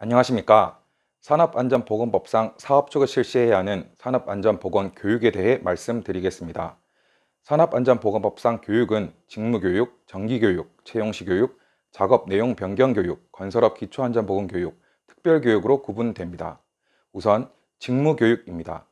안녕하십니까. 산업안전보건법상 사업주가 실시해야 하는 산업안전보건교육에 대해 말씀드리겠습니다. 산업안전보건법상 교육은 직무교육, 정기교육, 채용시교육, 작업내용 변경교육, 건설업 기초안전보건교육, 특별교육으로 구분됩니다. 우선 직무교육입니다.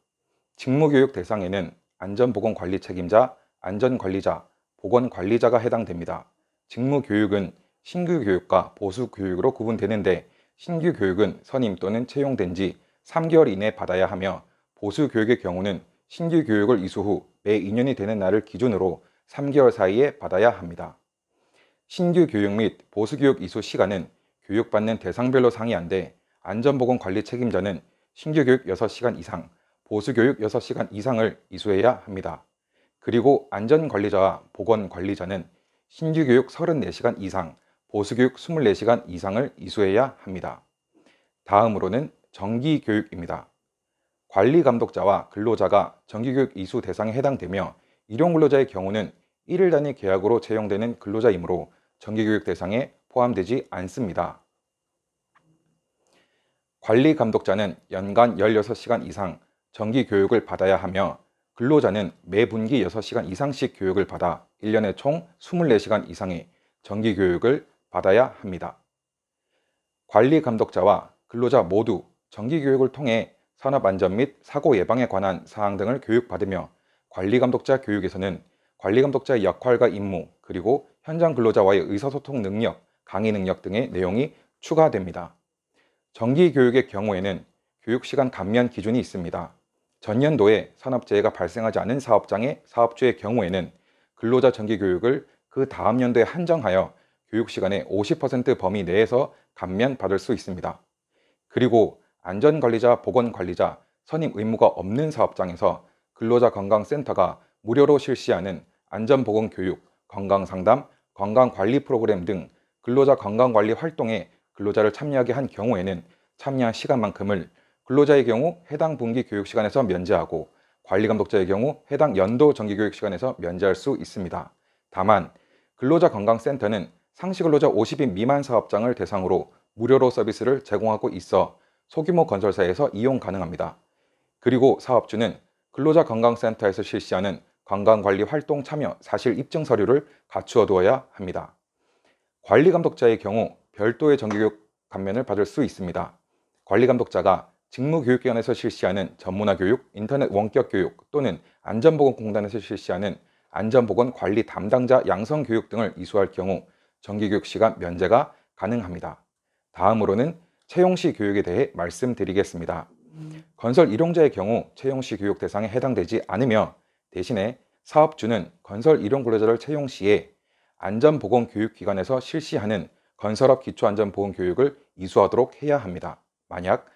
직무교육 대상에는 안전보건관리 책임자, 안전관리자, 보건관리자가 해당됩니다. 직무교육은 신규교육과 보수교육으로 구분되는데 신규 교육은 선임 또는 채용된 지 3개월 이내 받아야 하며 보수교육의 경우는 신규 교육을 이수 후 매 2년이 되는 날을 기준으로 3개월 사이에 받아야 합니다. 신규 교육 및 보수교육 이수 시간은 교육받는 대상별로 상이한데 안전보건관리 책임자는 신규 교육 6시간 이상, 보수교육 6시간 이상을 이수해야 합니다. 그리고 안전관리자와 보건관리자는 신규 교육 34시간 이상, 보수교육 24시간 이상을 이수해야 합니다. 다음으로는 정기교육입니다. 관리감독자와 근로자가 정기교육 이수 대상에 해당되며 일용근로자의 경우는 1일 단위 계약으로 채용되는 근로자이므로 정기교육 대상에 포함되지 않습니다. 관리감독자는 연간 16시간 이상 정기교육을 받아야 하며 근로자는 매 분기 6시간 이상씩 교육을 받아 1년에 총 24시간 이상의 정기교육을 받아야 합니다. 관리감독자와 근로자 모두 정기교육을 통해 산업안전 및 사고 예방에 관한 사항 등을 교육받으며 관리감독자 교육에서는 관리감독자의 역할과 임무, 그리고 현장 근로자와의 의사소통 능력, 강의 능력 등의 내용이 추가됩니다. 정기교육의 경우에는 교육시간 감면 기준이 있습니다. 전년도에 산업재해가 발생하지 않은 사업장의 사업주의 경우에는 근로자 정기교육을 그 다음 연도에 한정하여 교육시간의 50% 범위 내에서 감면받을 수 있습니다. 그리고 안전관리자, 보건관리자, 선임 의무가 없는 사업장에서 근로자 건강센터가 무료로 실시하는 안전보건교육, 건강상담, 건강관리 프로그램 등 근로자 건강관리 활동에 근로자를 참여하게 한 경우에는 참여한 시간만큼을 근로자의 경우 해당 분기 교육시간에서 면제하고 관리감독자의 경우 해당 연도 정기교육 시간에서 면제할 수 있습니다. 다만 근로자 건강센터는 상시근로자 50인 미만 사업장을 대상으로 무료로 서비스를 제공하고 있어 소규모 건설사에서 이용 가능합니다. 그리고 사업주는 근로자 건강센터에서 실시하는 건강관리 활동 참여 사실 입증 서류를 갖추어 두어야 합니다. 관리감독자의 경우 별도의 정기교육 감면을 받을 수 있습니다. 관리감독자가 직무교육기관에서 실시하는 전문화교육, 인터넷 원격교육 또는 안전보건공단에서 실시하는 안전보건관리 담당자 양성교육 등을 이수할 경우 정기교육 시간 면제가 가능합니다. 다음으로는 채용시 교육에 대해 말씀드리겠습니다. 건설 일용자의 경우 채용시 교육 대상에 해당되지 않으며 대신에 사업주는 건설 일용근로자를 채용 시에 안전보건교육기관에서 실시하는 건설업 기초안전보건교육을 이수하도록 해야 합니다. 만약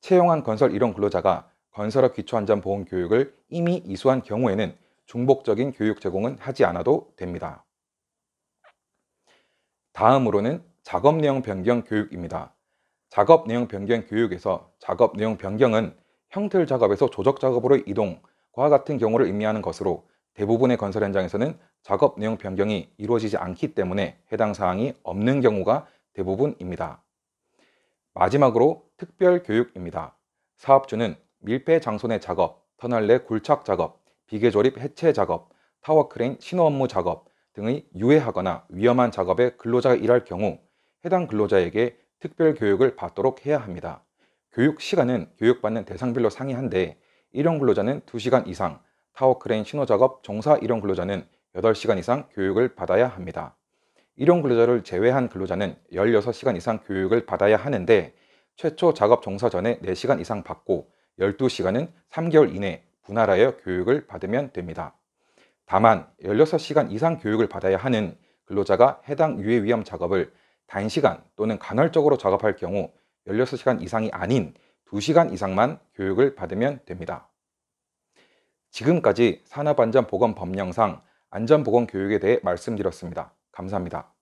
채용한 건설 일용근로자가 건설업 기초안전보건교육을 이미 이수한 경우에는 중복적인 교육 제공은 하지 않아도 됩니다. 다음으로는 작업내용 변경 교육입니다. 작업내용 변경 교육에서 작업내용 변경은 형틀 작업에서 조적 작업으로 이동과 같은 경우를 의미하는 것으로 대부분의 건설 현장에서는 작업내용 변경이 이루어지지 않기 때문에 해당 사항이 없는 경우가 대부분입니다. 마지막으로 특별교육입니다. 사업주는 밀폐 장소 내 작업, 터널 내 굴착 작업, 비계 조립 해체 작업, 타워 크레인 신호 업무 작업 등의 유해하거나 위험한 작업에 근로자가 일할 경우 해당 근로자에게 특별교육을 받도록 해야 합니다. 교육 시간은 교육받는 대상별로 상이한데 일용 근로자는 2시간 이상, 타워 크레인 신호 작업 종사 일용 근로자는 8시간 이상 교육을 받아야 합니다. 일용 근로자를 제외한 근로자는 16시간 이상 교육을 받아야 하는데 최초 작업 종사 전에 4시간 이상 받고 12시간은 3개월 이내 분할하여 교육을 받으면 됩니다. 다만 16시간 이상 교육을 받아야 하는 근로자가 해당 유해 위험 작업을 단시간 또는 간헐적으로 작업할 경우 16시간 이상이 아닌 2시간 이상만 교육을 받으면 됩니다. 지금까지 산업안전보건법령상 안전보건교육에 대해 말씀드렸습니다. 감사합니다.